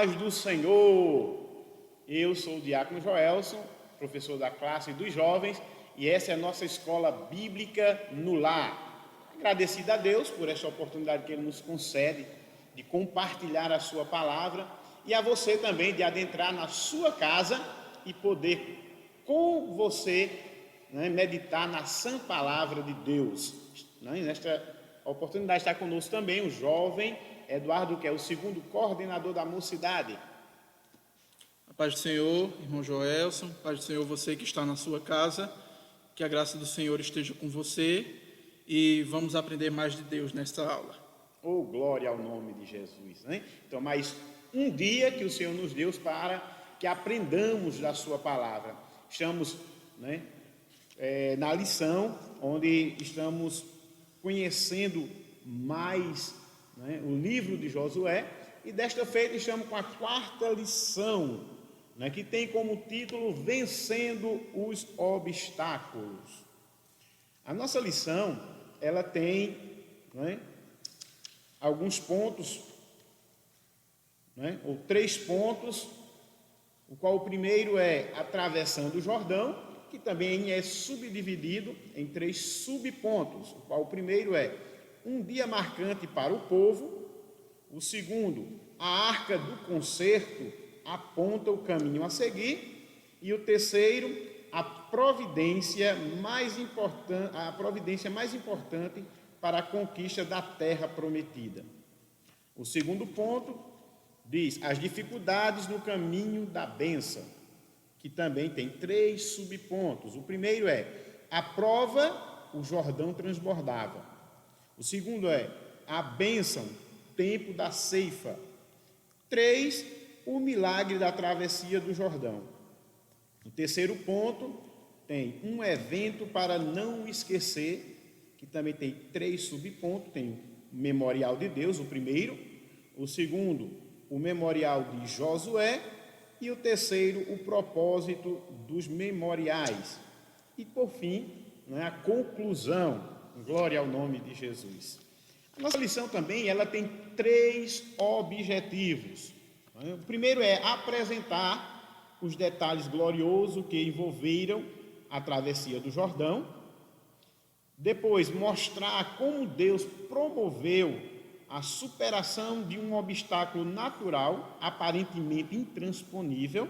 paz do Senhor. Eu sou o Diácono Joelson, professor da classe dos jovens, e essa é a nossa escola bíblica no lar. Agradecido a Deus por esta oportunidade que Ele nos concede de compartilhar a sua palavra e a você também de adentrar na sua casa e poder com você meditar na sã palavra de Deus. Nesta oportunidade está conosco também o jovem Eduardo, que é o segundo coordenador da mocidade. A paz do Senhor, irmão Joelson, a paz do Senhor, você que está na sua casa, que a graça do Senhor esteja com você e vamos aprender mais de Deus nesta aula. Oh, glória ao nome de Jesus, né? Então, mais um dia que o Senhor nos deu para que aprendamos da sua palavra. Estamos na lição onde estamos conhecendo mais o livro de Josué, e desta feita estamos com a quarta lição, que tem como título Vencendo os Obstáculos. A nossa lição, ela tem alguns pontos, ou 3 pontos, o qual o primeiro é atravessando o Jordão, que também é subdividido em 3 subpontos, o qual o primeiro é um dia marcante para o povo, o segundo, a arca do concerto aponta o caminho a seguir, e o terceiro, a providência mais importante para a conquista da terra prometida. O segundo ponto diz as dificuldades no caminho da bênção, que também tem 3 subpontos. O primeiro é a prova, o Jordão transbordava. O segundo é a bênção, tempo da ceifa. 3, o milagre da travessia do Jordão. O terceiro ponto tem um evento para não esquecer, que também tem 3 subpontos. Tem o memorial de Deus, o primeiro. O segundo, o memorial de Josué. E o terceiro, o propósito dos memoriais. E por fim, a conclusão. Glória ao nome de Jesus. A nossa lição também, ela tem 3 objetivos. O primeiro é apresentar os detalhes gloriosos que envolveram a travessia do Jordão. Depois, mostrar como Deus promoveu a superação de um obstáculo natural, aparentemente intransponível.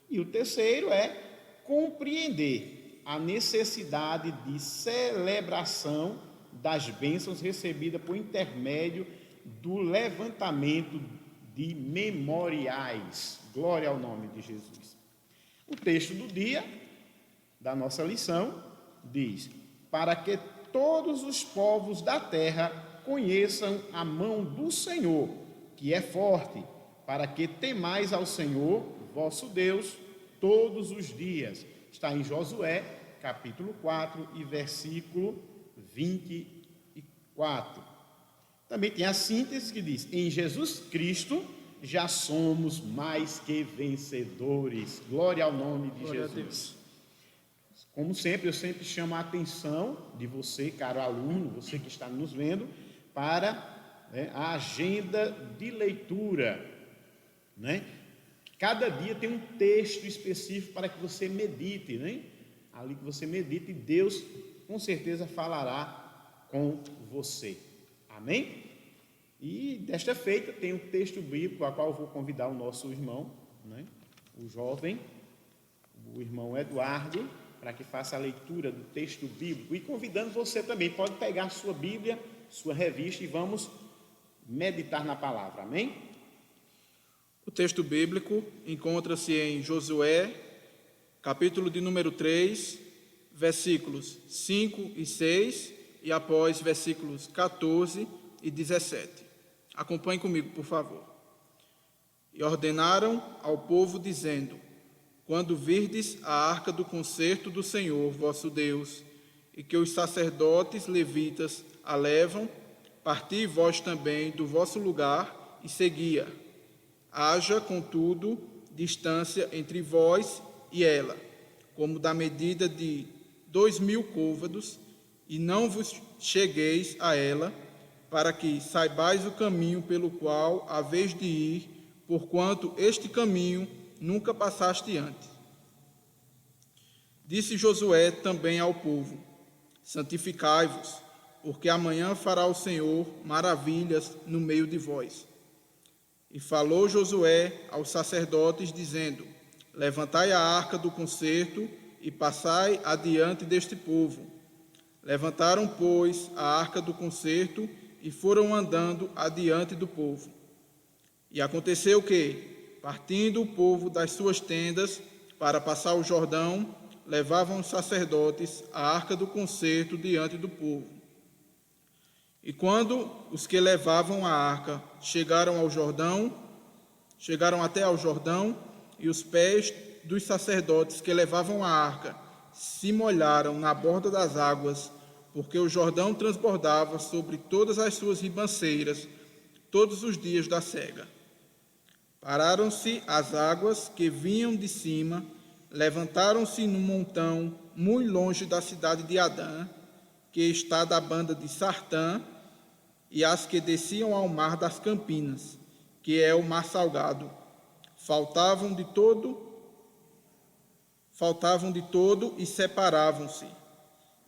E o terceiro é compreender a necessidade de celebração das bênçãos recebidas por intermédio do levantamento de memoriais. Glória ao nome de Jesus. O texto do dia, da nossa lição, diz: para que todos os povos da terra conheçam a mão do Senhor, que é forte, para que temais ao Senhor, vosso Deus, todos os dias. Está em Josué, capítulo 4 e versículo 24. Também tem a síntese que diz: em Jesus Cristo já somos mais que vencedores. Glória ao nome de Glória Jesus. Como sempre, eu sempre chamo a atenção de você, caro aluno, você que está nos vendo, para a agenda de leitura, Cada dia tem um texto específico para que você medite, Ali que você medite, Deus com certeza falará com você. Amém? E desta feita tem um texto bíblico a qual eu vou convidar o nosso irmão, o jovem, o irmão Eduardo, para que faça a leitura do texto bíblico. E convidando você também, pode pegar sua Bíblia, sua revista e vamos meditar na palavra. Amém? O texto bíblico encontra-se em Josué, capítulo de número 3, versículos 5 e 6 e após versículos 14 e 17. Acompanhe comigo, por favor. E ordenaram ao povo, dizendo: quando virdes a arca do concerto do Senhor, vosso Deus, e que os sacerdotes levitas a levam, parti vós também do vosso lugar e segui-a. Haja, contudo, distância entre vós e ela, como da medida de 2.000 côvados, e não vos chegueis a ela, para que saibais o caminho pelo qual haveis de ir, porquanto este caminho nunca passaste antes. Disse Josué também ao povo: santificai-vos, porque amanhã fará o Senhor maravilhas no meio de vós. E falou Josué aos sacerdotes, dizendo: levantai a arca do concerto e passai adiante deste povo. Levantaram, pois, a arca do concerto e foram andando adiante do povo. E aconteceu que, partindo o povo das suas tendas para passar o Jordão, levavam os sacerdotes a arca do concerto diante do povo. E quando os que levavam a arca chegaram até ao Jordão, e os pés dos sacerdotes que levavam a arca se molharam na borda das águas, porque o Jordão transbordava sobre todas as suas ribanceiras todos os dias da sega. Pararam-se as águas que vinham de cima, levantaram-se num montão muito longe da cidade de Adã, que está da banda de Sartã, e as que desciam ao mar das Campinas, que é o mar salgado. Faltavam de todo e separavam-se.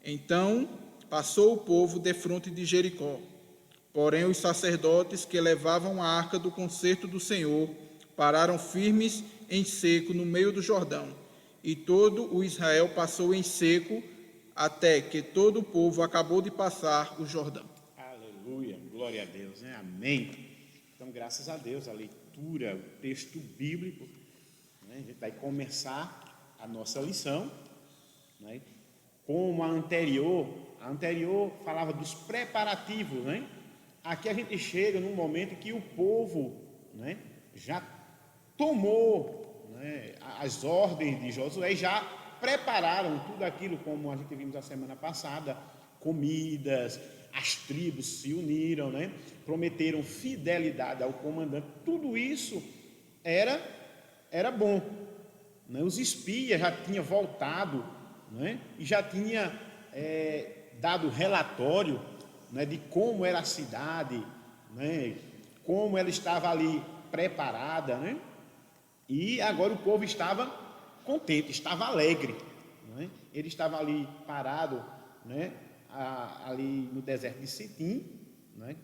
Então passou o povo defronte de Jericó. Porém os sacerdotes que levavam a arca do concerto do Senhor pararam firmes em seco no meio do Jordão, e todo o Israel passou em seco até que todo o povo acabou de passar o Jordão. Aleluia, glória a Deus, né? Amém. Então, graças a Deus, a leitura, o texto bíblico, né? A gente vai começar a nossa lição, né? Como a anterior falava dos preparativos, né? Aqui a gente chega num momento que o povo, né, já tomou, né, as ordens de Josué, já prepararam tudo aquilo, como a gente vimos a semana passada, comidas, as tribos se uniram, né, prometeram fidelidade ao comandante. Tudo isso era bom, né? Os espias já tinham voltado, né, e já tinha dado relatório, né, de como era a cidade, né, como ela estava ali preparada, né? E agora o povo estava contente, estava alegre, né? Ele estava ali parado, né, ali no deserto de Sitim, né?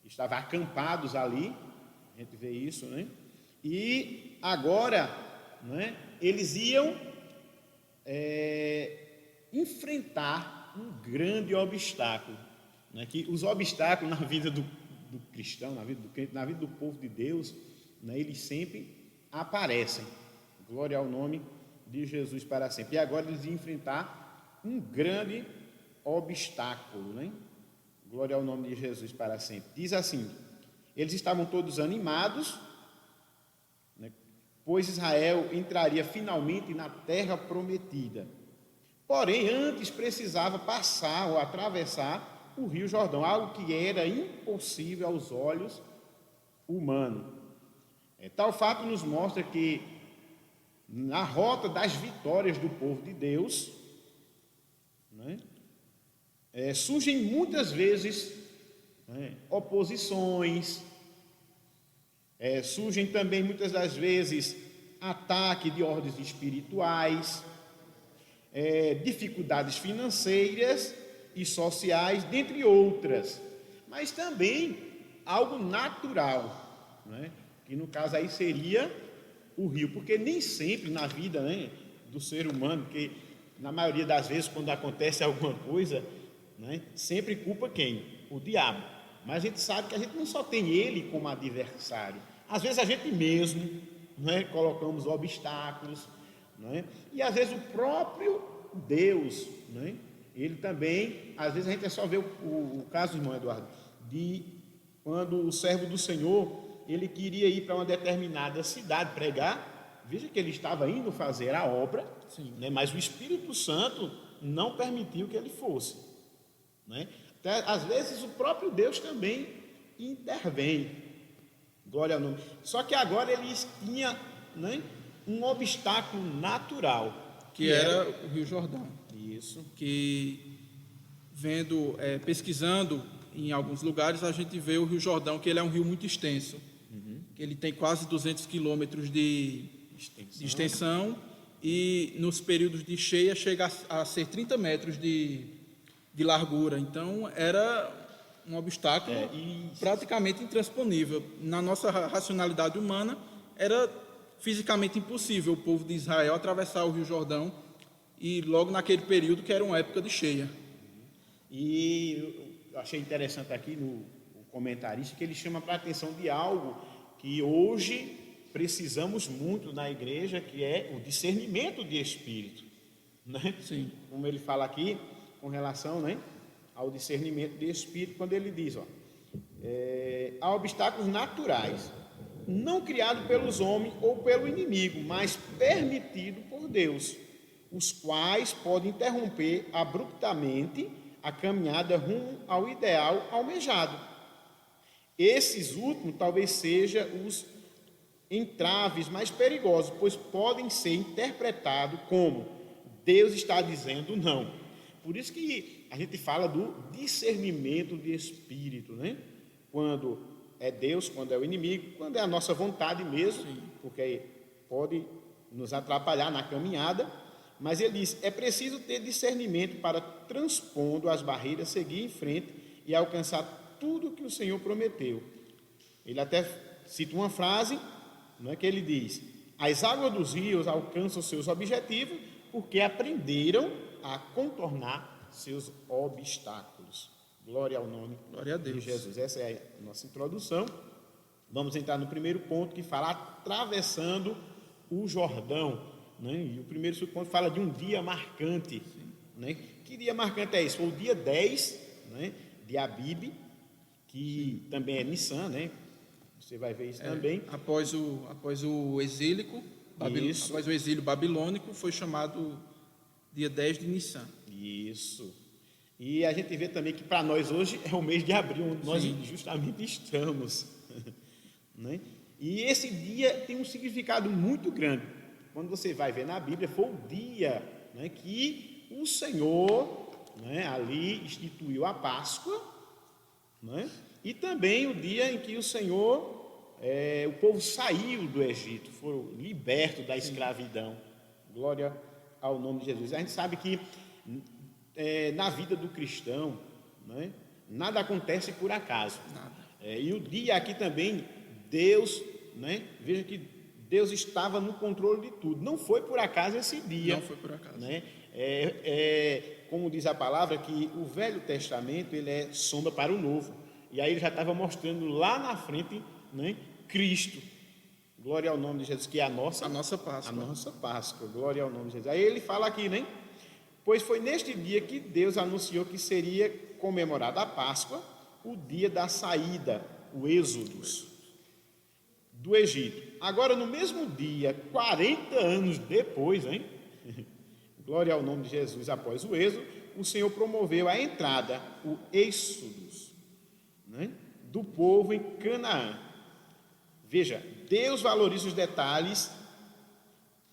Estavam acampados ali, a gente vê isso, né? E agora, né, eles iam enfrentar um grande obstáculo, né? Que os obstáculos na vida do cristão, na vida do crente, na vida do povo de Deus, né, eles sempre aparecem. Glória ao nome de Jesus para sempre. E agora eles iam enfrentar um grande obstáculo, né? Glória ao nome de Jesus para sempre. Diz assim: eles estavam todos animados, né, pois Israel entraria finalmente na terra prometida. Porém, antes precisava passar ou atravessar o rio Jordão, algo que era impossível aos olhos humanos. Tal fato nos mostra que na rota das vitórias do povo de Deus, né, surgem muitas vezes, né, oposições, surgem também muitas das vezes ataque de ordens espirituais, dificuldades financeiras e sociais, dentre outras, mas também algo natural, né? Que no caso aí seria o rio, porque nem sempre na vida, né, do ser humano, que na maioria das vezes quando acontece alguma coisa, né, sempre culpa quem? O diabo. Mas a gente sabe que a gente não só tem ele como adversário, às vezes a gente mesmo, né, colocamos obstáculos, né, e às vezes o próprio Deus, né, ele também, às vezes a gente só vê o caso, irmão Eduardo, de quando o servo do Senhor, ele queria ir para uma determinada cidade pregar. Veja que ele estava indo fazer a obra, né, mas o Espírito Santo não permitiu que ele fosse, né? Então, às vezes o próprio Deus também intervém. Glória ao nome. Só que agora eles tinham, né, um obstáculo natural, Que era o rio Jordão. Isso. Que pesquisando em alguns lugares, a gente vê o rio Jordão, que ele é um rio muito extenso, que Ele tem quase 200 quilômetros de extensão e nos períodos de cheia chega a ser 30 metros de largura. Então, era um obstáculo praticamente intransponível. Na nossa racionalidade humana, era fisicamente impossível o povo de Israel atravessar o Rio Jordão, e logo naquele período que era uma época de cheia. E eu achei interessante aqui no comentarista que ele chama para a atenção de algo que hoje precisamos muito na igreja, que é o discernimento de espírito, né? Sim. Como ele fala aqui com relação, né, ao discernimento de espírito, quando ele diz, há obstáculos naturais, não criados pelos homens ou pelo inimigo, mas permitidos por Deus, os quais podem interromper abruptamente a caminhada rumo ao ideal almejado. Esses últimos talvez sejam os entraves mais perigosos, pois podem ser interpretados como Deus está dizendo não. Por isso que a gente fala do discernimento de espírito, né? Quando é Deus, quando é o inimigo, quando é a nossa vontade mesmo, porque pode nos atrapalhar na caminhada. Mas ele diz, é preciso ter discernimento para, transpondo as barreiras, seguir em frente e alcançar tudo o que o Senhor prometeu. Ele até cita uma frase, né, que ele diz, as águas dos rios alcançam seus objetivos porque aprenderam a contornar seus obstáculos. Glória ao nome Glória a Deus. de Jesus. Essa é a nossa introdução. Vamos entrar no primeiro ponto, que fala atravessando o Jordão. Né? E o primeiro subponto fala de um dia marcante. Né? Que dia marcante é esse? Foi o dia 10, né, de Abib, que também é Nissan, né? Você vai ver isso também. Após o exílio, após o exílio babilônico, foi chamado dia 10 de Nissan. Isso. E a gente vê também que para nós hoje é o mês de abril, onde nós justamente estamos. Né? E esse dia tem um significado muito grande. Quando você vai ver na Bíblia, foi o dia, né, que o Senhor, né, ali instituiu a Páscoa, né, e também o dia em que o Senhor, o povo saiu do Egito, foram libertos da escravidão. Glória ao nome de Jesus. A gente sabe que na vida do cristão, né, nada acontece por acaso. E o dia aqui também, Deus, né, veja que Deus estava no controle de tudo. Não foi por acaso esse dia. Não foi por acaso. Né? Como diz a palavra, que o Velho Testamento ele é sombra para o Novo. E aí ele já estava mostrando lá na frente, né, Cristo. Glória ao nome de Jesus, que é a nossa Páscoa. A nossa Páscoa. Glória ao nome de Jesus. Aí ele fala aqui, né? Pois foi neste dia que Deus anunciou que seria comemorada a Páscoa, o dia da saída, o Êxodo do Egito. Agora, no mesmo dia, 40 anos depois, hein? Glória ao nome de Jesus, após o Êxodo, o Senhor promoveu a entrada, o Êxodo, né, do povo em Canaã. Veja, Deus valoriza os detalhes,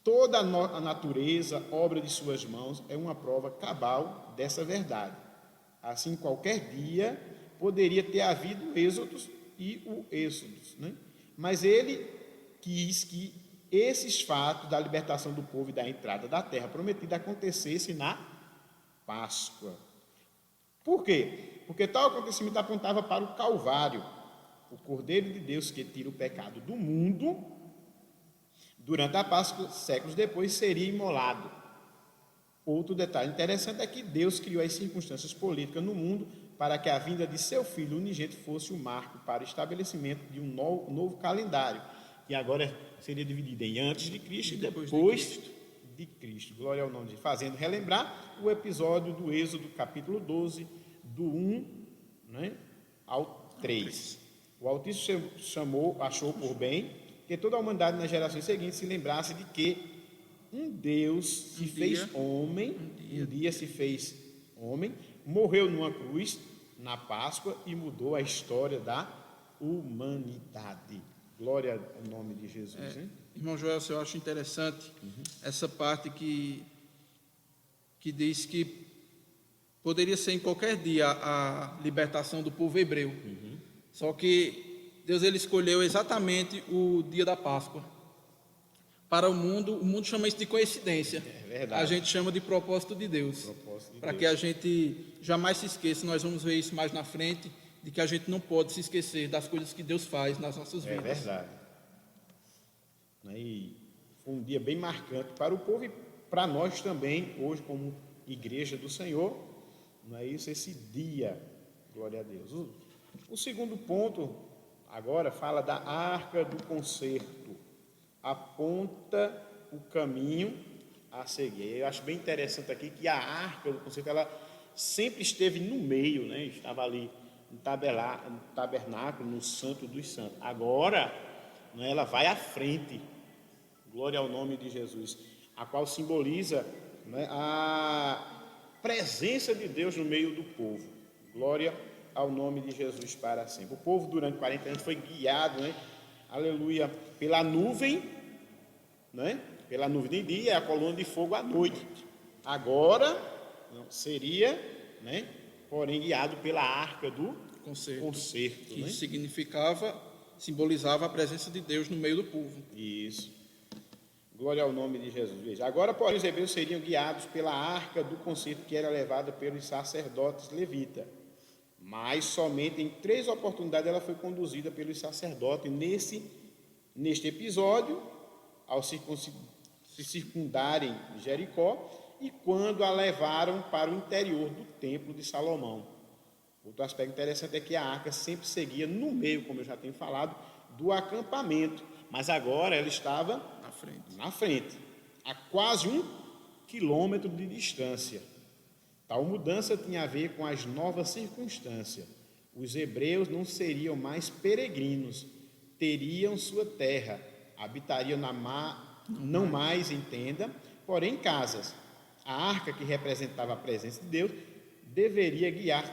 toda a natureza, obra de suas mãos, é uma prova cabal dessa verdade. Assim, qualquer dia poderia ter havido o Êxodo e o Êxodo, né? Mas ele quis que esses fatos da libertação do povo e da entrada da terra prometida acontecesse na Páscoa. Por quê? Porque tal acontecimento apontava para o Calvário, o Cordeiro de Deus que tira o pecado do mundo. Durante a Páscoa, séculos depois, seria imolado. Outro detalhe interessante é que Deus criou as circunstâncias políticas no mundo para que a vinda de seu Filho unigênito fosse o marco para o estabelecimento de um novo calendário, que agora seria dividido em antes de Cristo e depois de Cristo. Glória ao nome de Deus. Fazendo relembrar o episódio do Êxodo, capítulo 12, do 1, né, ao 3. O Altíssimo achou por bem que toda a humanidade nas gerações seguintes se lembrasse de que um Deus se fez homem, um dia se fez homem, morreu numa cruz na Páscoa e mudou a história da humanidade. Glória ao nome de Jesus. Irmão Joel, eu acho interessante essa parte que diz que poderia ser em qualquer dia a libertação do povo hebreu. Só que Deus ele escolheu exatamente o dia da Páscoa. Para o mundo chama isso de coincidência. É verdade. A gente chama de propósito de Deus. Propósito de Para Deus. que a gente jamais se esqueça, nós vamos ver isso mais na frente, de que a gente não pode se esquecer das coisas que Deus faz nas nossas É vidas. verdade. E foi um dia bem marcante para o povo e para nós também, hoje, como igreja do Senhor. Não é isso, esse dia, glória a Deus. O segundo ponto, agora, fala da arca do concerto. Aponta o caminho a seguir. Eu acho bem interessante aqui que a arca do concerto, ela sempre esteve no meio, né? Estava ali no tabernáculo, no Santo dos Santos. Agora, né, ela vai à frente, glória ao nome de Jesus, a qual simboliza, né, a presença de Deus no meio do povo. Glória ao nome de Jesus para sempre. O povo durante 40 anos foi guiado, né, aleluia, pela nuvem, né, pela nuvem de dia e a coluna de fogo à noite. Agora seria, né, porém guiado pela arca do concerto, que né? simbolizava a presença de Deus no meio do povo. Isso. Glória ao nome de Jesus. Veja, agora, porém, os hebreus seriam guiados pela arca do concerto que era levada pelos sacerdotes levitas. Mas somente em 3 oportunidades ela foi conduzida pelos sacerdotes. Neste episódio, ao se circundarem Jericó, e quando a levaram para o interior do templo de Salomão. Outro aspecto interessante é que a arca sempre seguia no meio, como eu já tenho falado, do acampamento. Mas agora ela estava na frente, a quase 1 quilômetro de distância. Tal mudança tinha a ver com as novas circunstâncias. Os hebreus não seriam mais peregrinos, teriam sua terra, habitariam não mais em tenda, porém em casas. A arca, que representava a presença de Deus, deveria guiar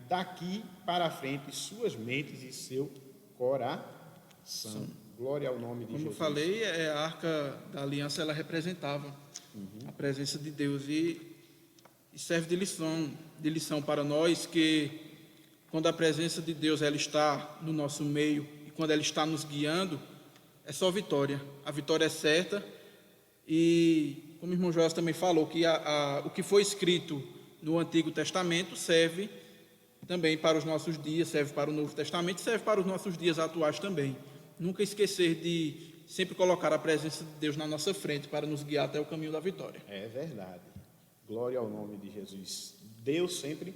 daqui para frente suas mentes e seu coração. Glória ao nome de Como eu Jesus. falei, a arca da aliança ela representava a presença de Deus e serve de lição para nós que quando a presença de Deus ela está no nosso meio e quando ela está nos guiando, é só vitória. A vitória é certa e, como o irmão Joás também falou, que o que foi escrito no Antigo Testamento serve também para os nossos dias, serve para o Novo Testamento, serve para os nossos dias atuais também. Nunca esquecer de sempre colocar a presença de Deus na nossa frente para nos guiar até o caminho da vitória. É verdade. Glória ao nome de Jesus. Deus sempre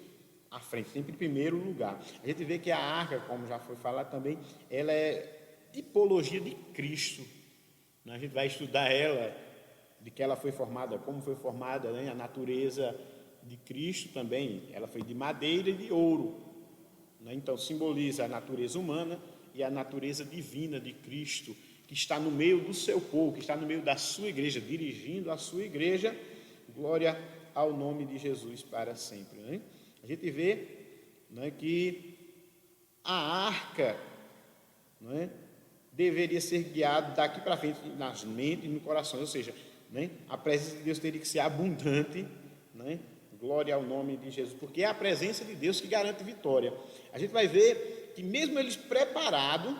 à frente, sempre em primeiro lugar. A gente vê que a arca, como já foi falado também, ela é tipologia de Cristo. A gente vai estudar ela, de que ela foi formada, como foi formada, né? A natureza de Cristo também, ela foi de madeira e de ouro, né? Então simboliza a natureza humana e a natureza divina de Cristo, que está no meio do seu povo, que está no meio da sua igreja, dirigindo a sua igreja. Glória ao nome de Jesus para sempre, né? A gente vê, né, que a arca, né, deveria ser guiada daqui para frente nas mentes e no coração, ou seja, né, a presença de Deus teria que ser abundante, né? Glória ao nome de Jesus, porque é a presença de Deus que garante vitória. A gente vai ver que mesmo eles preparados,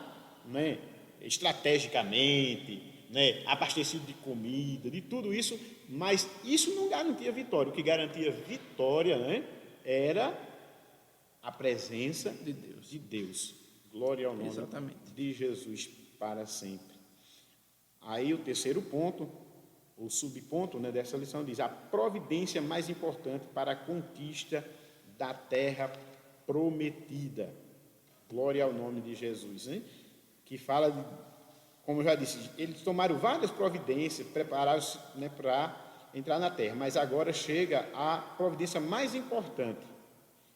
né, estrategicamente, né, abastecido de comida, de tudo isso, mas isso não garantia vitória. O que garantia vitória, né, era a presença de Deus. Glória ao nome de Jesus para sempre. Aí o terceiro ponto, o subponto, né, dessa lição diz: a providência mais importante para a conquista da terra prometida. Glória ao nome de Jesus, hein? Que fala, como eu já disse, eles tomaram várias providências, prepararam-se, né, para entrar na terra, mas agora chega a providência mais importante.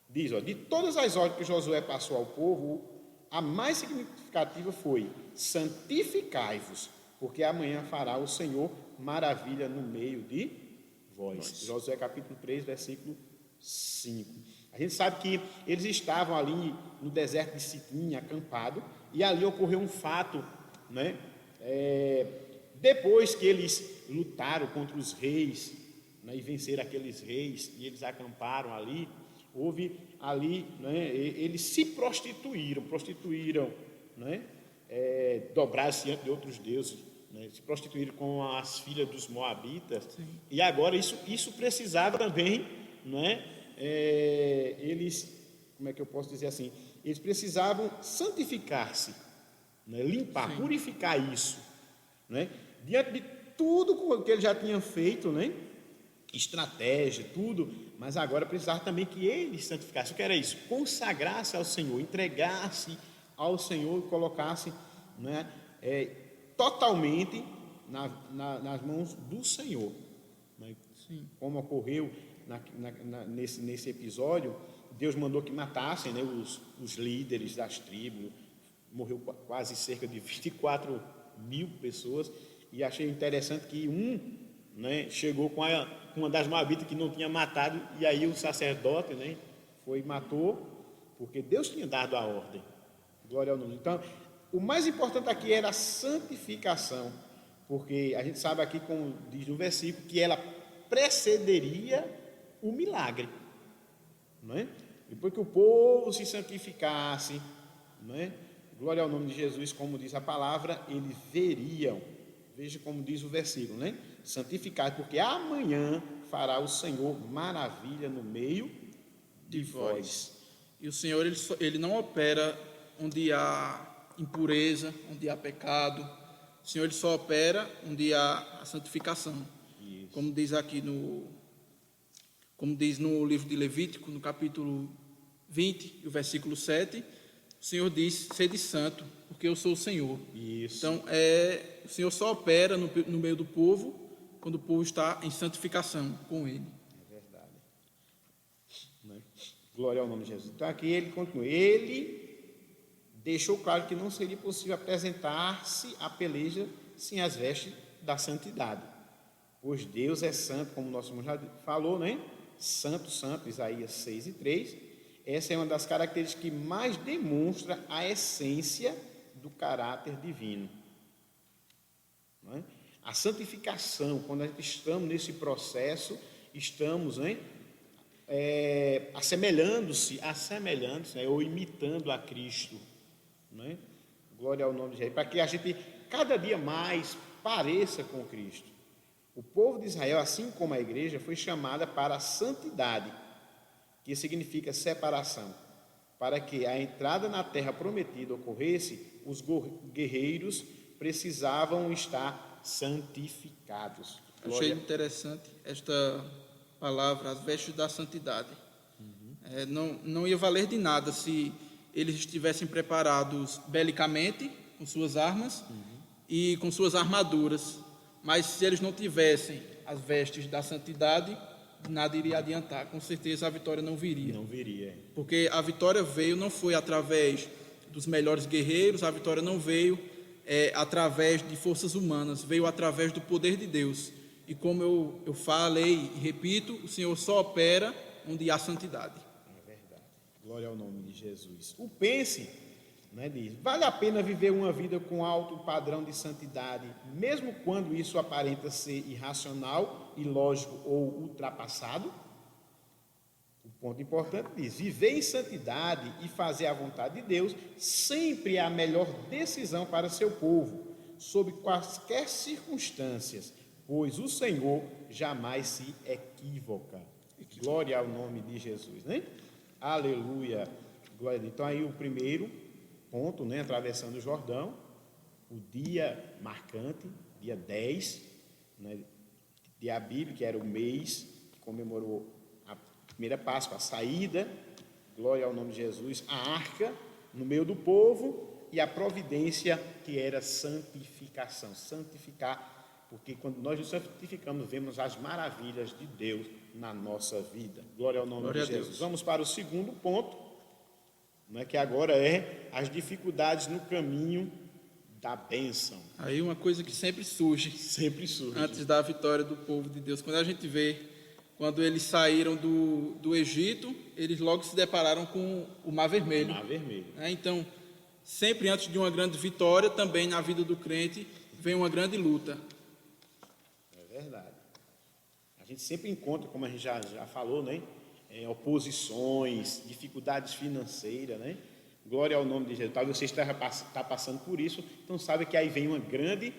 Diz, ó, de todas as ordens que Josué passou ao povo, a mais significativa foi: santificai-vos, porque amanhã fará o Senhor maravilha no meio de vós. Josué capítulo 3, versículo 5. A gente sabe que eles estavam ali no deserto de Sitim, acampado, e ali ocorreu um fato, né? Depois que eles lutaram contra os reis, né, e venceram aqueles reis, e eles acamparam ali, houve ali, né, eles se prostituíram né? Dobrar-se diante de outros deuses, né? Se prostituíram com as filhas dos moabitas. Sim. E agora isso precisava também, né? Eles, como é que eu posso dizer assim? Eles precisavam santificar-se, né? Limpar, sim, purificar isso, né? Diante de tudo que eles já tinham feito, né? Estratégia, tudo, mas agora precisava também que eles santificassem. O que era isso? Consagrasse ao Senhor, entregasse ao Senhor e colocasse, né, totalmente nas mãos do Senhor, né? Como ocorreu nesse episódio, Deus mandou que matassem, né, os líderes das tribos, morreu quase cerca de 24.000 pessoas, e achei interessante que né, chegou com uma das moabitas que não tinha matado, e aí o sacerdote, né, foi e matou, porque Deus tinha dado a ordem. Glória ao nome. Então, o mais importante aqui era a santificação, porque a gente sabe aqui, como diz no versículo, que ela precederia o milagre, não é? Depois que o povo se santificasse, não é? Glória ao nome de Jesus, como diz a palavra, eles veriam. Veja como diz o versículo, né? Santificado, porque amanhã fará o Senhor maravilha no meio de vós. E o Senhor, ele não opera onde há impureza, onde há pecado. O Senhor, ele só opera onde há a santificação. Isso. Como diz aqui como diz no livro de Levítico, no capítulo 20, o versículo 7, o Senhor diz: sede santo, porque eu sou o Senhor. Isso. Então, o Senhor só opera no meio do povo quando o povo está em santificação com Ele. É verdade. Né? Glória ao nome de Jesus. Então, aqui ele continua. Ele deixou claro que não seria possível apresentar-se à peleja sem as vestes da santidade. Pois Deus é santo, como o nosso irmão já falou, né? Santo, santo, Isaías 6:3. Essa é uma das características que mais demonstra a essência do caráter divino. Não é? A santificação, quando a gente estamos nesse processo, estamos, né, assemelhando-se, né, ou imitando a Cristo. Não é? Glória ao nome de Jesus, para que a gente cada dia mais pareça com Cristo. O povo de Israel, assim como a igreja, foi chamada para a santidade, que significa separação. Para que a entrada na terra prometida ocorresse, os guerreiros precisavam estar santificados. Achei interessante esta palavra, as vestes da santidade. Não ia valer de nada se eles estivessem preparados belicamente, com suas armas e com suas armaduras, mas se eles não tivessem as vestes da santidade, nada iria adiantar. Com certeza a vitória não viria. Não viria. Porque a vitória veio, não foi através dos melhores guerreiros, a vitória não veio através de forças humanas, veio através do poder de Deus. E como eu falei e repito, o Senhor só opera onde há santidade. É verdade. Glória ao nome de Jesus. O pense, né, diz, vale a pena viver uma vida com alto padrão de santidade, mesmo quando isso aparenta ser irracional, ilógico ou ultrapassado? O ponto importante diz, viver em santidade e fazer a vontade de Deus sempre é a melhor decisão para seu povo, sob quaisquer circunstâncias, pois o Senhor jamais se equivoca. Glória ao nome de Jesus, né? Aleluia. Glória. Então aí o primeiro ponto, né, atravessando o Jordão, o dia marcante, dia 10, né, de Abib, que era o mês que comemorou a primeira Páscoa, a saída, glória ao nome de Jesus, a arca no meio do povo e a providência que era santificação, santificar, porque quando nós nos santificamos, vemos as maravilhas de Deus na nossa vida. Glória ao nome de Jesus. Vamos para o segundo ponto, né, que agora é as dificuldades no caminho da bênção. Aí uma coisa que sempre surge antes da vitória do povo de Deus. Quando a gente vê, quando eles saíram do Egito, eles logo se depararam com o Mar Vermelho. O Mar Vermelho. Então, sempre antes de uma grande vitória, também na vida do crente, vem uma grande luta. É verdade. A gente sempre encontra, como a gente já falou, né? Oposições, dificuldades financeiras, né? Glória ao nome de Jesus. Talvez você está passando por isso, então sabe que aí vem uma grande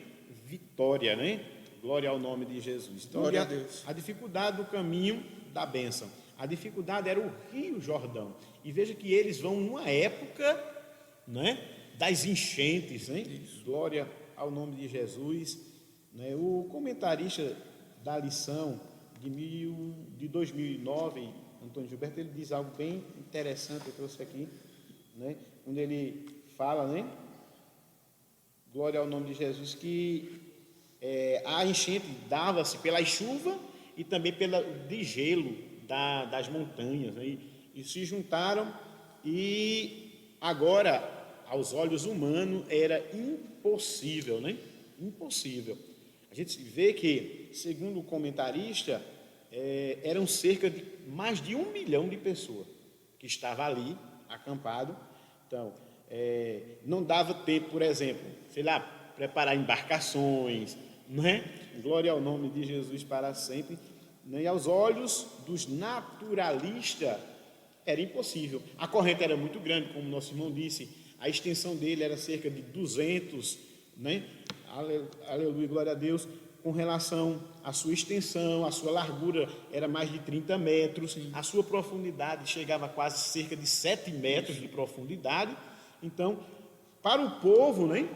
vitória, né? Glória ao nome de Jesus. Então, Glória a Deus. a dificuldade do caminho da bênção. A dificuldade era o Rio Jordão. E veja que eles vão numa época, né, das enchentes, né? Glória ao nome de Jesus. Né? O comentarista da lição de 2009, Antônio Gilberto, ele diz algo bem interessante, eu trouxe aqui, né? Onde ele fala, né? Glória ao nome de Jesus, que a enchente dava-se pela chuva e também de gelo das montanhas, né? E se juntaram, e agora, aos olhos humanos, era impossível, né? Impossível. A gente vê que, segundo o comentarista, eram cerca de mais de 1 milhão de pessoas que estavam ali, acampado. Então, não dava tempo, por exemplo, sei lá, preparar embarcações, né? Glória ao nome de Jesus para sempre. E aos olhos dos naturalistas era impossível. A corrente era muito grande, como nosso irmão disse, a extensão dele era cerca de 200, né? Aleluia, glória a Deus. Com relação à sua extensão, a sua largura era mais de 30 metros, a sua profundidade chegava a quase cerca de 7 metros de profundidade. Então, para o povo, né?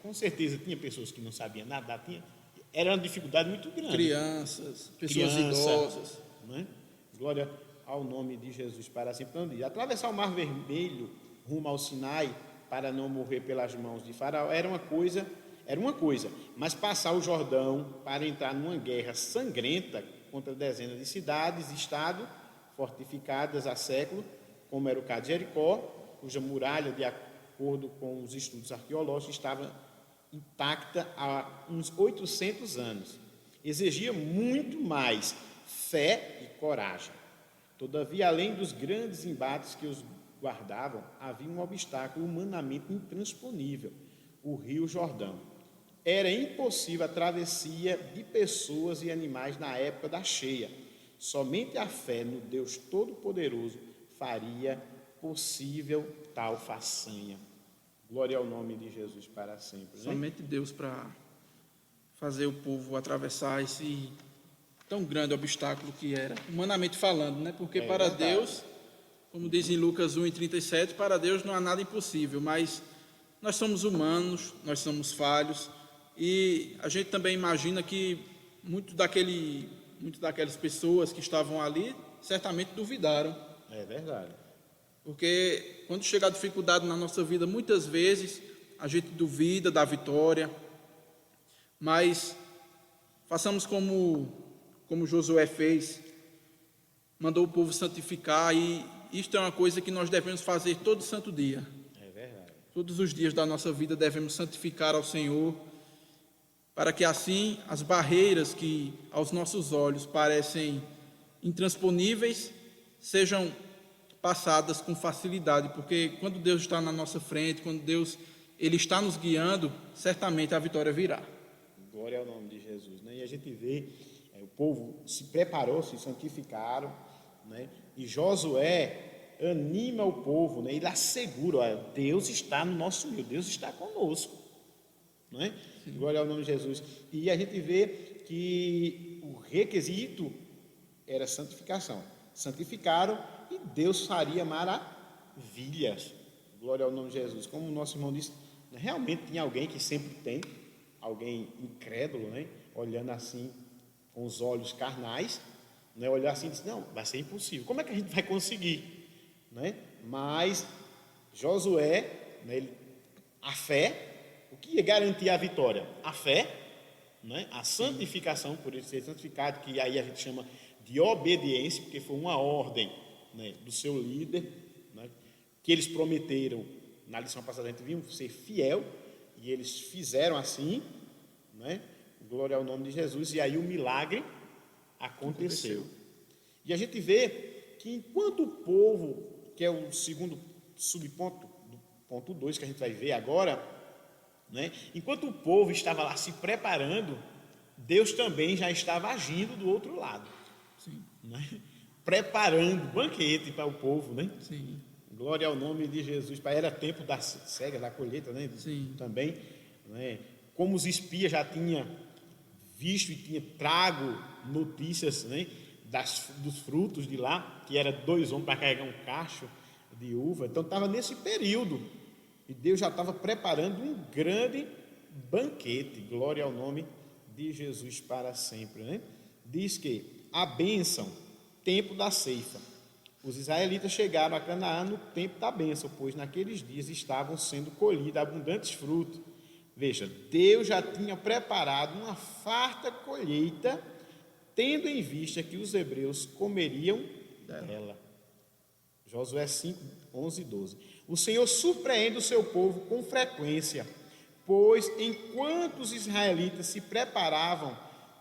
Com certeza tinha pessoas que não sabiam nadar, era uma dificuldade muito grande. Crianças, pessoas idosas. Né? Glória ao nome de Jesus para sempre. Então, atravessar o Mar Vermelho rumo ao Sinai para não morrer pelas mãos de Faraó era uma coisa, mas passar o Jordão para entrar numa guerra sangrenta contra dezenas de cidades e estados fortificadas há séculos, como era o caso de Jericó, cuja muralha, de acordo com os estudos arqueológicos, estava intacta há uns 800 anos. Exigia muito mais fé e coragem. Todavia, além dos grandes embates que os guardavam, havia um obstáculo humanamente intransponível: o Rio Jordão. Era impossível a travessia de pessoas e animais na época da cheia. Somente a fé no Deus Todo-Poderoso faria possível tal façanha. Glória ao nome de Jesus para sempre. Né? Somente Deus para fazer o povo atravessar esse tão grande obstáculo que era, humanamente falando, né? Porque para verdade. Deus, como diz em Lucas 1:37, para Deus não há nada impossível, mas nós somos humanos, nós somos falhos, e a gente também imagina que muito daquelas pessoas que estavam ali certamente duvidaram. É verdade. Porque quando chega a dificuldade na nossa vida, muitas vezes a gente duvida da vitória, mas façamos como Josué fez, mandou o povo santificar, e isto é uma coisa que nós devemos fazer todo santo dia. É verdade. Todos os dias da nossa vida devemos santificar ao Senhor, para que assim as barreiras que aos nossos olhos parecem intransponíveis sejam passadas com facilidade, porque quando Deus está na nossa frente, quando Deus ele está nos guiando, certamente a vitória virá. Glória ao nome de Jesus. Né? E a gente vê, o povo se preparou, se santificaram, né? E Josué anima o povo, né? Ele assegura, olha, Deus está no nosso meio, Deus está conosco. Não é? Glória ao nome de Jesus. E a gente vê que o requisito era santificação. Santificaram e Deus faria maravilhas. Glória ao nome de Jesus. Como o nosso irmão disse, realmente tinha alguém que sempre tem, alguém incrédulo, né? Olhando assim com os olhos carnais, né? Olhar assim e dizer, não, vai ser impossível. Como é que a gente vai conseguir? Né? Mas Josué, né? A fé, o que ia garantir a vitória? A fé, né? A santificação, por ele ser santificado, que aí a gente chama de obediência, porque foi uma ordem, né, do seu líder, né, que eles prometeram. Na lição passada a gente viu ser fiel, e eles fizeram assim, né? Glória ao nome de Jesus, e aí o milagre aconteceu. E a gente vê que enquanto o povo, que é o segundo subponto, do ponto 2 que a gente vai ver agora, né, enquanto o povo estava lá se preparando, Deus também já estava agindo do outro lado. Sim. Né? Preparando banquete para o povo, né? Sim. Glória ao nome de Jesus. Pai, era tempo da cega, da colheita, né? Sim. Também, né? Como os espias já tinham visto e tinha trago notícias, né? Dos frutos de lá, que era 2 homens para carregar um cacho de uva. Então estava nesse período e Deus já estava preparando um grande banquete. Glória ao nome de Jesus para sempre, né? Diz que a bênção, tempo da ceifa. Os israelitas chegaram a Canaã no tempo da bênção, pois naqueles dias estavam sendo colhidos abundantes frutos. Veja, Deus já tinha preparado uma farta colheita, tendo em vista que os hebreus comeriam dela. Josué 5, 11 e 12. O Senhor surpreende o seu povo com frequência, pois enquanto os israelitas se preparavam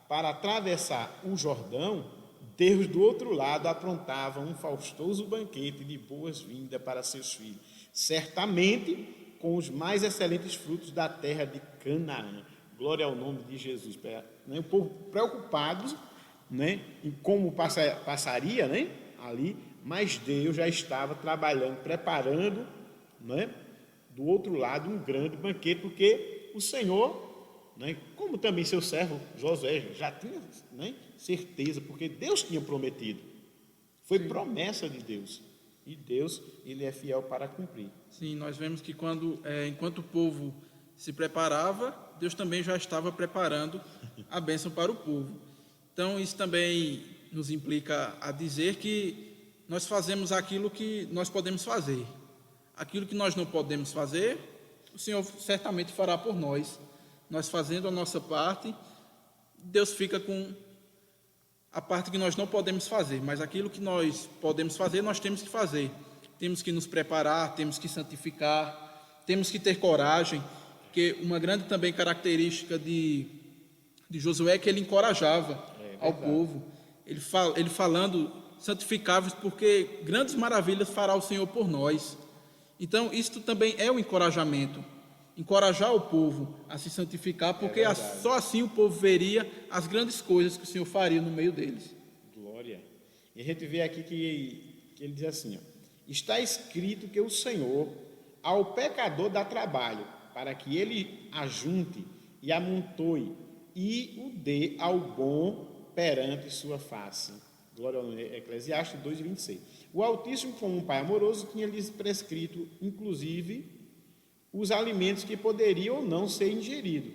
para atravessar o Jordão, Deus do outro lado aprontava um faustoso banquete de boas-vindas para seus filhos, certamente com os mais excelentes frutos da terra de Canaã. Glória ao nome de Jesus. O povo preocupado, né, em como passaria, né, ali, mas Deus já estava trabalhando, preparando, né, do outro lado um grande banquete, porque o Senhor, né, como também seu servo Josué já tinha, né, certeza, porque Deus tinha prometido. Foi promessa de Deus. E Deus, ele é fiel para cumprir. Sim, nós vemos que enquanto o povo se preparava, Deus também já estava preparando a bênção para o povo. Então, isso também nos implica a dizer que nós fazemos aquilo que nós podemos fazer. Aquilo que nós não podemos fazer, o Senhor certamente fará por nós. Nós fazendo a nossa parte, Deus fica com a parte que nós não podemos fazer, mas aquilo que nós podemos fazer, nós temos que fazer. Temos que nos preparar, temos que santificar, temos que ter coragem, porque uma grande também característica de Josué é que ele encorajava ao povo. Ele falando, santificáveis, porque grandes maravilhas fará o Senhor por nós. Então, isso também é o encorajamento. Encorajar o povo a se santificar, porque só assim o povo veria as grandes coisas que o Senhor faria no meio deles. Glória. E a gente vê aqui que ele diz assim, ó, está escrito que o Senhor ao pecador dá trabalho, para que ele ajunte e amontoe e o dê ao bom perante sua face. Glória ao Eclesiastes 2:26. O Altíssimo, como um pai amoroso, tinha lhes prescrito, inclusive, os alimentos que poderiam ou não ser ingeridos.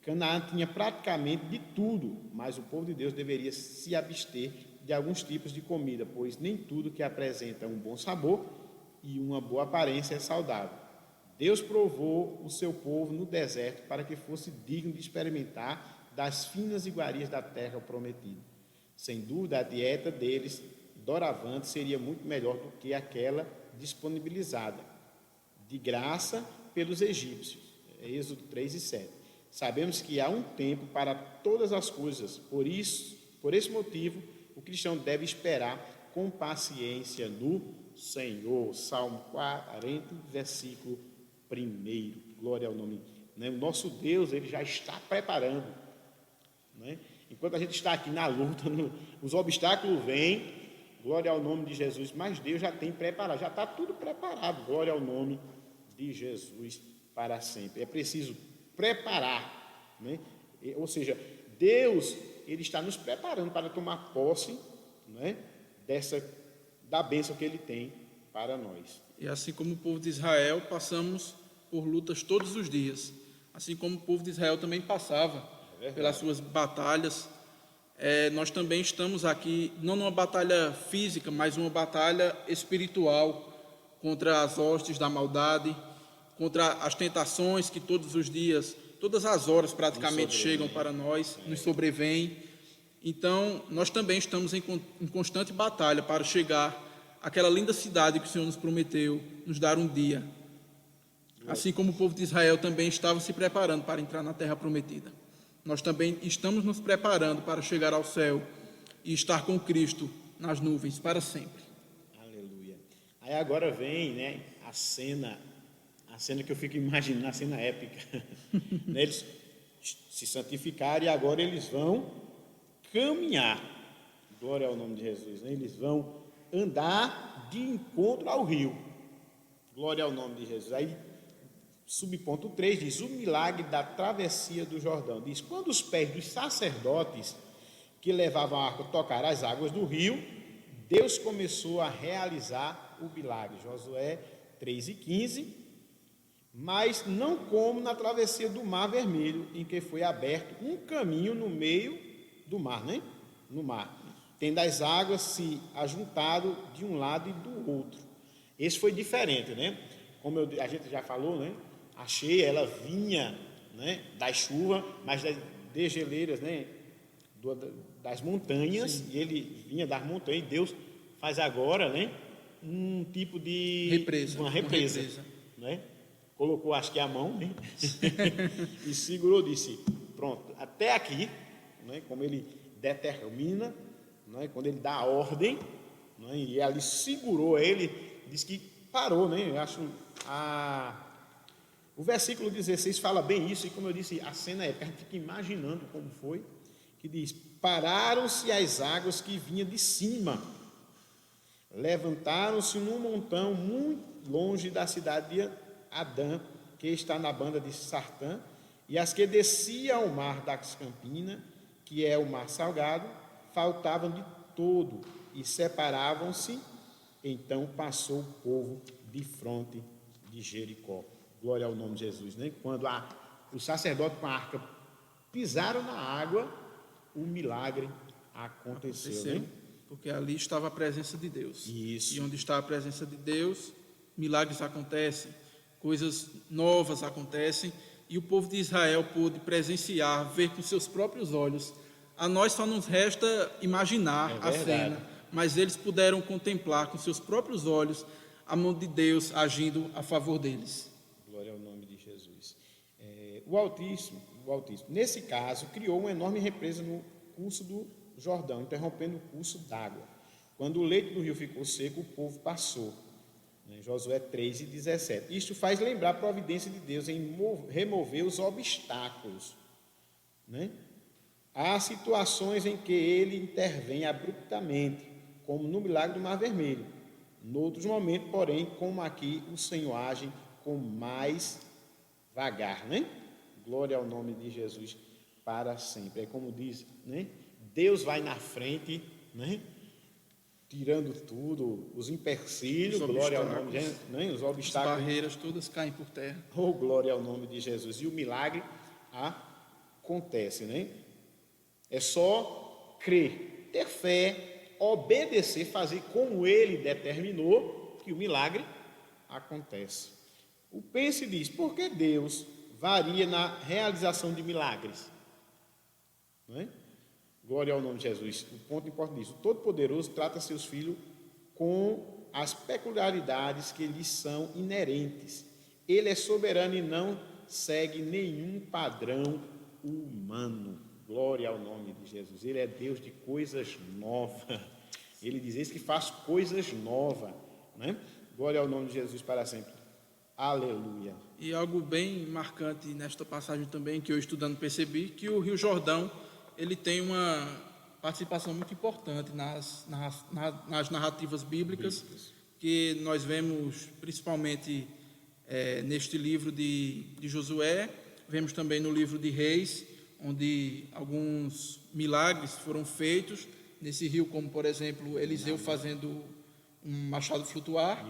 Canaã tinha praticamente de tudo, mas o povo de Deus deveria se abster de alguns tipos de comida, pois nem tudo que apresenta um bom sabor e uma boa aparência é saudável. Deus provou o seu povo no deserto para que fosse digno de experimentar das finas iguarias da terra prometida. Sem dúvida, a dieta deles, doravante, seria muito melhor do que aquela disponibilizada de graça pelos egípcios. Êxodo 3:7. Sabemos que há um tempo para todas as coisas, por esse motivo, o cristão deve esperar com paciência no Senhor. Salmo 40, versículo 1. Glória ao nome. O nosso Deus, ele já está preparando. Enquanto a gente está aqui na luta, os obstáculos vêm, glória ao nome de Jesus, mas Deus já tem preparado, já está tudo preparado. Glória ao nome de Jesus para sempre. É preciso preparar, ou seja, Deus, ele está nos preparando para tomar posse, da bênção que ele tem para nós. E assim como o povo de Israel, passamos por lutas todos os dias, assim como o povo de Israel também passava pelas suas batalhas. Nós também estamos aqui, não numa batalha física, mas uma batalha espiritual contra as hostes da maldade, contra as tentações que todos os dias, todas as horas praticamente chegam para nós, nos sobrevêm. Então, nós também estamos em constante batalha para chegar àquela linda cidade que o Senhor nos prometeu nos dar um dia. Assim como o povo de Israel também estava se preparando para entrar na terra prometida. Nós também estamos nos preparando para chegar ao céu e estar com Cristo nas nuvens para sempre. Aleluia. Aí agora vem, a cena que eu fico imaginando, a cena épica. Eles se santificaram e agora eles vão caminhar. Glória ao nome de Jesus. Eles vão andar de encontro ao rio. Glória ao nome de Jesus. Aí, subponto 3 diz, o milagre da travessia do Jordão. Diz, quando os pés dos sacerdotes que levavam a arca tocaram as águas do rio, Deus começou a realizar o milagre. Josué 3:15. Mas não como na travessia do Mar Vermelho, em que foi aberto um caminho no meio do mar, né? No mar, tendo as águas se ajuntado de um lado e do outro. Esse foi diferente, né? Como a gente já falou, né? A cheia, ela vinha, né, das chuvas, mas das geleiras, né, das montanhas. Sim. E ele vinha das montanhas, e Deus faz agora, né, um tipo de represa, uma represa. Né? Colocou, acho que a mão, né? E segurou, disse, pronto, até aqui, né? Como ele determina, né? Quando ele dá a ordem, né? E ali segurou ele, diz que parou, né? Eu acho o versículo 16 fala bem isso, e como eu disse, a cena é, a gente fica imaginando como foi, que diz, pararam-se as águas que vinham de cima, levantaram-se num montão muito longe da cidade de Adã, que está na banda de Sartã, e as que desciam ao mar das Campinas, que é o mar salgado, faltavam de todo, e separavam-se. Então passou o povo de fronte de Jericó. Glória ao nome de Jesus, né? Quando o sacerdote com a arca pisaram na água, o milagre aconteceu. Né? Porque ali estava a presença de Deus. Isso. E onde está a presença de Deus, milagres acontecem, coisas novas acontecem, e o povo de Israel pôde presenciar, ver com seus próprios olhos. A nós só nos resta imaginar a cena, mas eles puderam contemplar com seus próprios olhos a mão de Deus agindo a favor deles. Glória ao nome de Jesus. O Altíssimo, nesse caso, criou uma enorme represa no curso do Jordão, interrompendo o curso d'água. Quando o leito do rio ficou seco, o povo passou. Josué 3:17. Isto faz lembrar a providência de Deus em remover os obstáculos. Né? Há situações em que ele intervém abruptamente, como no milagre do Mar Vermelho. Noutros momentos, porém, como aqui, o Senhor age com mais vagar. Né? Glória ao nome de Jesus para sempre. É como diz, né? Deus vai na frente, né? Tirando tudo, os empecilhos, glória ao nome de Jesus, né? Os obstáculos, as barreiras todas caem por terra. Oh, glória ao nome de Jesus. E o milagre acontece, né? É só crer, ter fé, obedecer, fazer como ele determinou, que o milagre acontece. O Pense diz, por que Deus varia na realização de milagres? Não é? Glória ao nome de Jesus. O ponto importante disso, o Todo-Poderoso trata seus filhos com as peculiaridades que lhes são inerentes. Ele é soberano e não segue nenhum padrão humano. Glória ao nome de Jesus. Ele é Deus de coisas novas. Ele diz que faz coisas novas. Né? Glória ao nome de Jesus para sempre. Aleluia. E algo bem marcante nesta passagem também, que eu estudando percebi, que o Rio Jordão ele tem uma participação muito importante nas narrativas bíblicas, que nós vemos principalmente neste livro de Josué, vemos também no livro de Reis, onde alguns milagres foram feitos nesse rio, como por exemplo Eliseu fazendo um machado flutuar,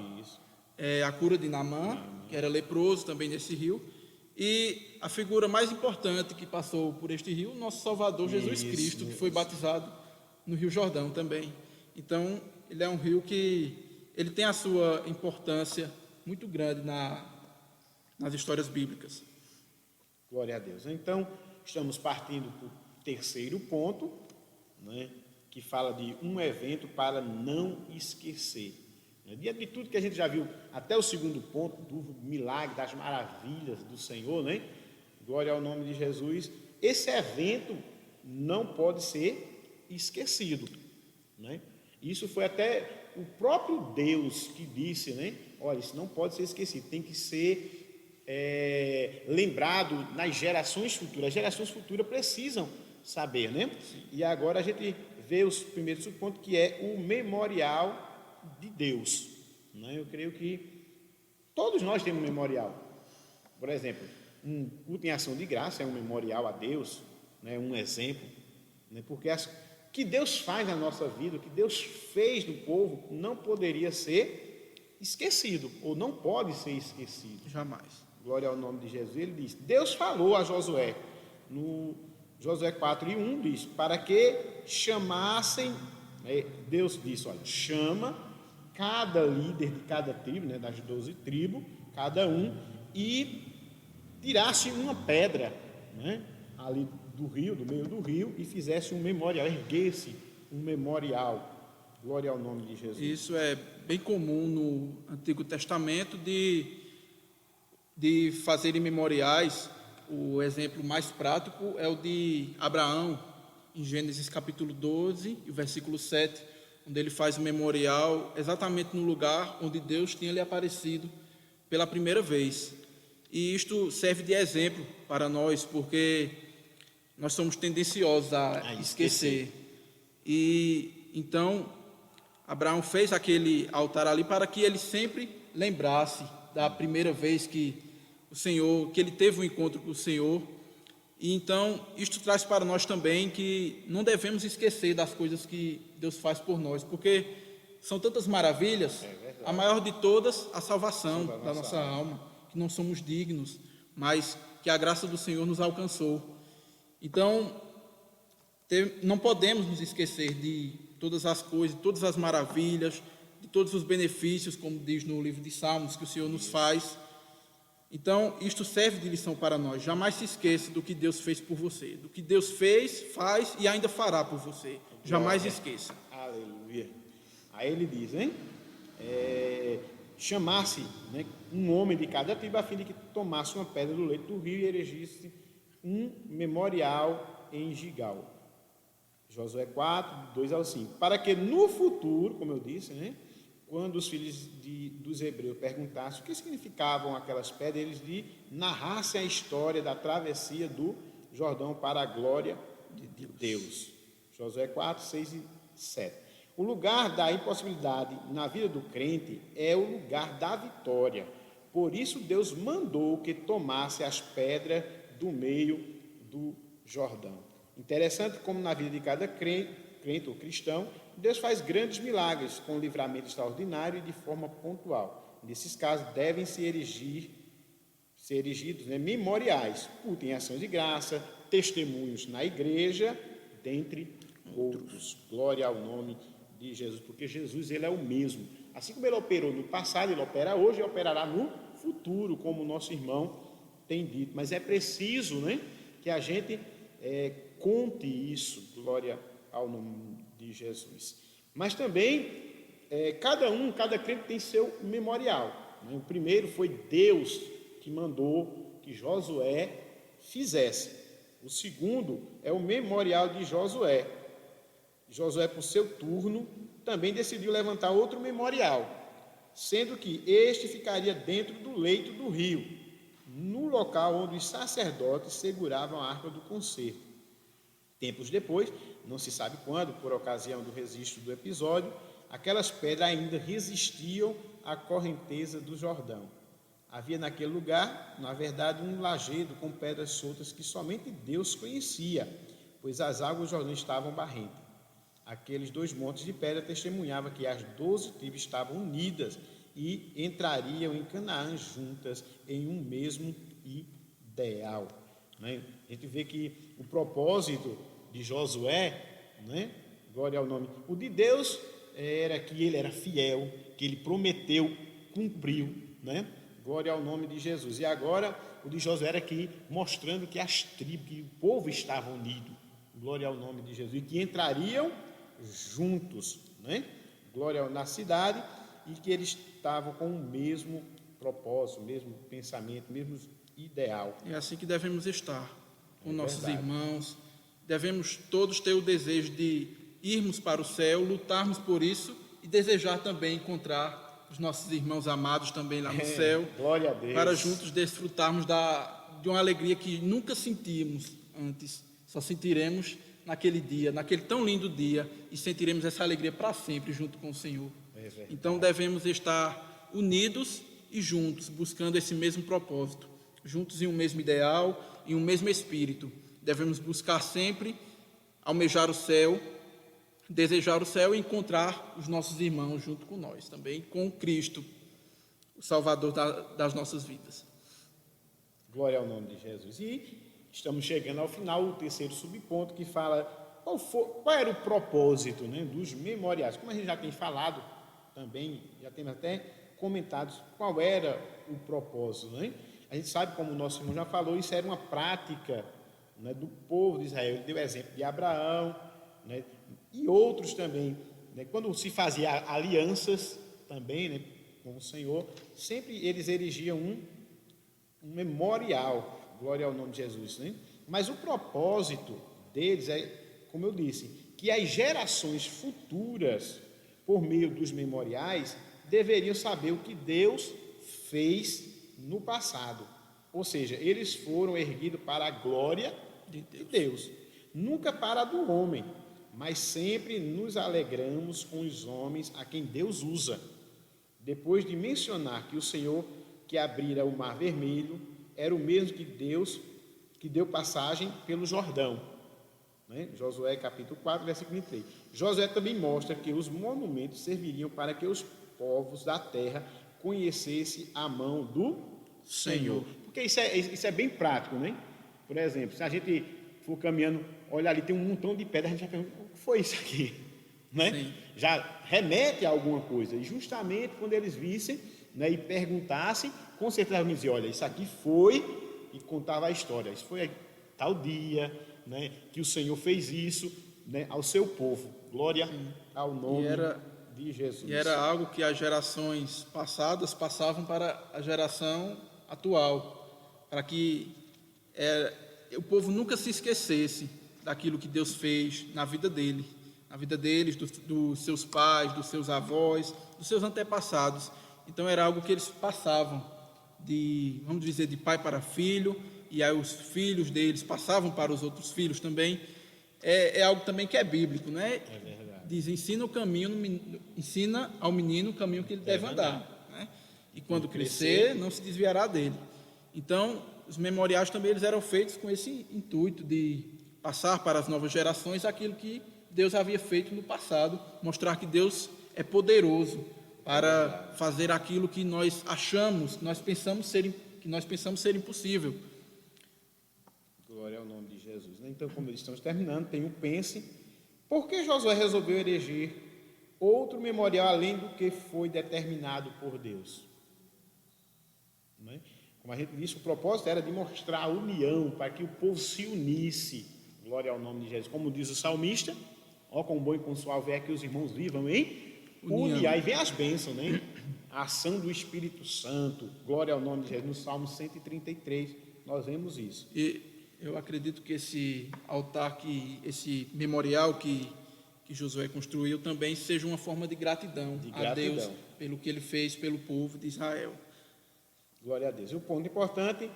a cura de Naamã, que era leproso também nesse rio, e a figura mais importante que passou por este rio, nosso Salvador Jesus Cristo, que foi batizado no Rio Jordão também. Então, ele é um rio que ele tem a sua importância muito grande nas histórias bíblicas. Glória a Deus. Então, estamos partindo para o terceiro ponto, né, que fala de um evento para não esquecer. Diante de tudo que a gente já viu, até o segundo ponto, do milagre, das maravilhas do Senhor, né? Glória ao nome de Jesus. Esse evento não pode ser esquecido, né? Isso foi até o próprio Deus que disse, né? Olha, isso não pode ser esquecido, tem que ser lembrado nas gerações futuras. As gerações futuras precisam saber, né? Sim. E agora a gente vê os primeiros subpontos, que é o memorial de Deus, né? Eu creio que Todos nós temos um memorial. Por exemplo, um culto em ação de graça é um memorial a Deus, né, um exemplo, né, porque o que Deus faz na nossa vida, o que Deus fez no povo, não poderia ser esquecido, ou não pode ser esquecido. Jamais. Glória ao nome de Jesus. Ele diz, Deus falou a Josué, no Josué 4:1 diz, para que chamassem, Deus disse, olha, chama cada líder de cada tribo, né, das 12 tribos, cada um, e tirasse uma pedra, né, ali do rio, do meio do rio, e fizesse um memorial, erguesse um memorial. Glória ao nome de Jesus. Isso é bem comum no Antigo Testamento de fazerem memoriais. O exemplo mais prático é o de Abraão, em Gênesis capítulo 12, versículo 7, onde ele faz o memorial exatamente no lugar onde Deus tinha lhe aparecido pela primeira vez. E isto serve de exemplo para nós, porque nós somos tendenciosos a esquecer. E então Abraão fez aquele altar ali para que ele sempre lembrasse da primeira vez que ele teve um encontro com o Senhor. E então isto traz para nós também que não devemos esquecer das coisas que Deus faz por nós, porque são tantas maravilhas, a maior de todas, a salvação da nossa alma, que não somos dignos, mas que a graça do Senhor nos alcançou. Então, não podemos nos esquecer de todas as coisas, todas as maravilhas, de todos os benefícios, como diz no livro de Salmos, que o Senhor nos faz. Então, isto serve de lição para nós. Jamais se esqueça do que Deus fez por você, do que Deus fez, faz e ainda fará por você. Jamais esqueça. Aleluia. Aí ele diz, hein? Chamasse, né, um homem de cada tribo a fim de que tomasse uma pedra do leito do rio e erigisse um memorial em Gigal. Josué 4, 2 ao 5. Para que no futuro, como eu disse, né, quando os filhos dos hebreus perguntassem o que significavam aquelas pedras, eles lhe narrassem a história da travessia do Jordão para a glória de Deus. Josué 4, 6 e 7. O lugar da impossibilidade na vida do crente é o lugar da vitória. Por isso Deus mandou que tomasse as pedras do meio do Jordão. Interessante como na vida de cada crente ou cristão, Deus faz grandes milagres com livramento extraordinário e de forma pontual. Nesses casos devem ser erigidos, né, memoriais, culto em ações de graça, testemunhos na igreja, dentre outros. Glória ao nome de Jesus, porque Jesus ele é o mesmo. Assim como ele operou no passado, ele opera hoje e operará no futuro, como o nosso irmão tem dito. Mas é preciso, né, que a gente conte isso, glória ao nome de Jesus. Mas também, cada crente tem seu memorial, né? O primeiro foi Deus que mandou que Josué fizesse. O segundo é o memorial de Josué. Josué, por seu turno, também decidiu levantar outro memorial, sendo que este ficaria dentro do leito do rio, no local onde os sacerdotes seguravam a arca do concerto. Tempos depois, não se sabe quando, por ocasião do registro do episódio, aquelas pedras ainda resistiam à correnteza do Jordão. Havia naquele lugar, na verdade, um lajedo com pedras soltas que somente Deus conhecia, pois as águas do Jordão estavam barrentas. Aqueles 2 montes de pedra testemunhavam que as 12 tribos estavam unidas e entrariam em Canaã juntas em um mesmo ideal. Né? A gente vê que o propósito de Josué, né? Glória ao nome, o de Deus era que ele era fiel, que ele prometeu, cumpriu, né? Glória ao nome de Jesus. E agora o de Josué era aqui mostrando que as tribos, que o povo estava unido, glória ao nome de Jesus, e que entrariam juntos, né? Glória na cidade, e que eles estavam com o mesmo propósito, o mesmo pensamento, o mesmo ideal. É assim que devemos estar com nossos irmãos. Devemos todos ter o desejo de irmos para o céu, lutarmos por isso e desejar também encontrar os nossos irmãos amados também lá no céu. Glória a Deus. Para juntos desfrutarmos de uma alegria que nunca sentimos antes. Só sentiremos naquele dia, naquele tão lindo dia, e sentiremos essa alegria para sempre junto com o Senhor. Então devemos estar unidos e juntos, buscando esse mesmo propósito, juntos em um mesmo ideal, em um mesmo espírito. Devemos buscar sempre almejar o céu, desejar o céu e encontrar os nossos irmãos junto com nós, também com Cristo, o Salvador das nossas vidas. Glória ao nome de Jesus. E estamos chegando ao final, o terceiro subponto, que fala qual era o propósito, né, dos memoriais. Como a gente já tem falado também, já temos até comentados qual era o propósito, né? A gente sabe, como o nosso irmão já falou, isso era uma prática, né, do povo de Israel. Ele deu exemplo de Abraão, né, e outros também, né, quando se fazia alianças também, né, com o Senhor, sempre eles erigiam um memorial, glória ao nome de Jesus, né? Mas o propósito deles é, como eu disse, que as gerações futuras, por meio dos memoriais, deveriam saber o que Deus fez no passado. Ou seja, eles foram erguidos para a glória de Deus, nunca para a do homem, mas sempre nos alegramos com os homens a quem Deus usa. Depois de mencionar que o Senhor que abrira o Mar Vermelho era o mesmo que deu passagem pelo Jordão, né? Josué capítulo 4, versículo 23. Josué também mostra que os monumentos serviriam para que os povos da terra conhecessem a mão do Senhor. Porque isso é bem prático, né? Por exemplo, se a gente for caminhando, olha ali, tem um montão de pedras, a gente já pergunta, o que foi isso aqui? Né? Sim. Já remete a alguma coisa. E justamente quando eles vissem, né, e perguntassem, com certeza vão dizer, olha, isso aqui foi, e contava a história. Isso foi tal dia, né, que o Senhor fez isso, né, ao seu povo. Glória ao nome de Jesus. E era algo que as gerações passadas passavam para a geração atual, para que o povo nunca se esquecesse daquilo que Deus fez na vida deles, dos seus pais, dos seus avós, dos seus antepassados. Então era algo que eles passavam vamos dizer, de pai para filho, e aí os filhos deles passavam para os outros filhos também. É algo também que é bíblico, não é? É verdade. Diz, ensina ao menino o caminho que ele deve andar, né? E quando crescer, não se desviará dele. Então, os memoriais também eles eram feitos com esse intuito de passar para as novas gerações aquilo que Deus havia feito no passado, mostrar que Deus é poderoso para fazer aquilo que nós achamos, que nós pensamos ser impossível. Glória ao nome de Jesus. Então, como estamos terminando, tem o pense. Por que Josué resolveu erigir outro memorial além do que foi determinado por Deus? Né? Como a gente disse, o propósito era de mostrar a união, para que o povo se unisse. Glória ao nome de Jesus. Como diz o salmista, ó, com bom e com suave é que os irmãos vivam em união. Aí vem as bênçãos, né? A ação do Espírito Santo. Glória ao nome de Jesus. No Salmo 133, nós vemos isso. E eu acredito que esse altar, esse memorial que Josué construiu também seja uma forma de gratidão a Deus pelo que ele fez pelo povo de Israel. Glória a Deus. E o ponto importante,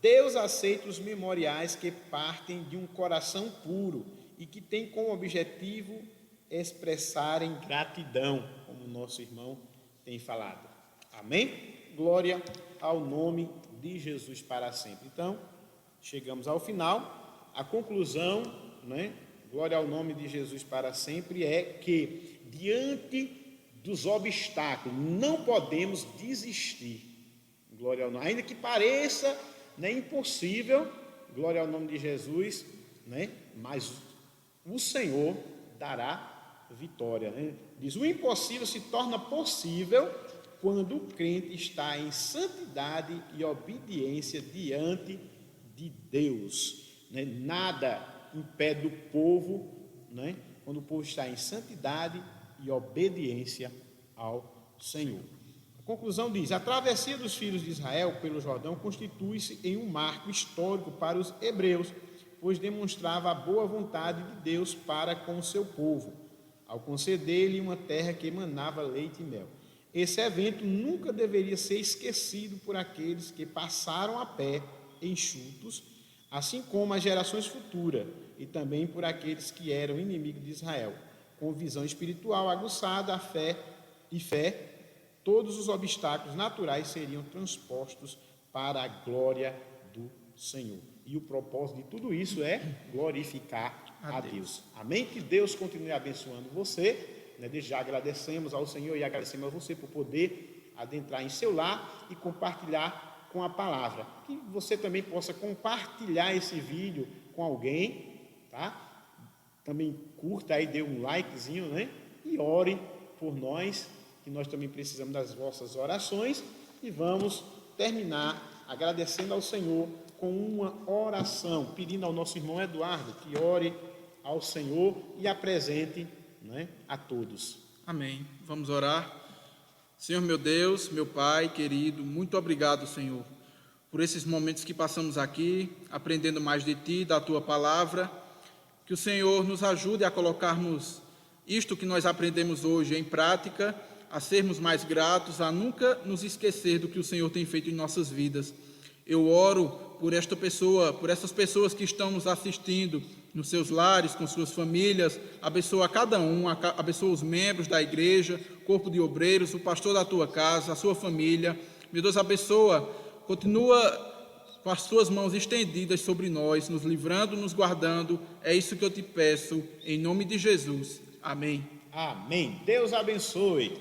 Deus aceita os memoriais que partem de um coração puro e que tem como objetivo expressarem gratidão, como o nosso irmão tem falado. Amém? Glória ao nome de Jesus para sempre. Então, chegamos ao final. A conclusão, né? Glória ao nome de Jesus para sempre, é que diante dos obstáculos não podemos desistir. Glória ao nome. Ainda que pareça, né, impossível, glória ao nome de Jesus, né? Mas o Senhor dará vitória, né? Diz, o impossível se torna possível quando o crente está em santidade e obediência diante de Deus, né? Nada impede o povo, né? Quando o povo está em santidade e obediência ao Senhor. A conclusão diz, a travessia dos filhos de Israel pelo Jordão constitui-se em um marco histórico para os hebreus, pois demonstrava a boa vontade de Deus para com o seu povo, ao conceder-lhe uma terra que emanava leite e mel. Esse evento nunca deveria ser esquecido por aqueles que passaram a pé enxutos, assim como as gerações futuras, e também por aqueles que eram inimigos de Israel, com visão espiritual aguçada, a fé todos os obstáculos naturais seriam transpostos para a glória do Senhor. E o propósito de tudo isso é glorificar a Deus. Amém? Que Deus continue abençoando você. Desde já agradecemos ao Senhor e agradecemos a você por poder adentrar em seu lar e compartilhar com a palavra. Que você também possa compartilhar esse vídeo com alguém, tá? Também curta aí, dê um likezinho, né? E ore por nós, que nós também precisamos das vossas orações. E vamos terminar agradecendo ao Senhor com uma oração, pedindo ao nosso irmão Eduardo que ore ao Senhor e apresente, né, a todos. Amém. Vamos orar. Senhor meu Deus, meu Pai querido, muito obrigado, Senhor, por esses momentos que passamos aqui, aprendendo mais de Ti, da Tua palavra. Que o Senhor nos ajude a colocarmos isto que nós aprendemos hoje em prática, a sermos mais gratos, a nunca nos esquecer do que o Senhor tem feito em nossas vidas. Eu oro por esta pessoa, por essas pessoas que estão nos assistindo nos seus lares, com suas famílias. Abençoa cada um, abençoa os membros da igreja, corpo de obreiros, o pastor da tua casa, a sua família. Meu Deus, abençoa, continua com as suas mãos estendidas sobre nós, nos livrando, nos guardando. É isso que eu te peço, em nome de Jesus. Amém. Amém. Deus abençoe.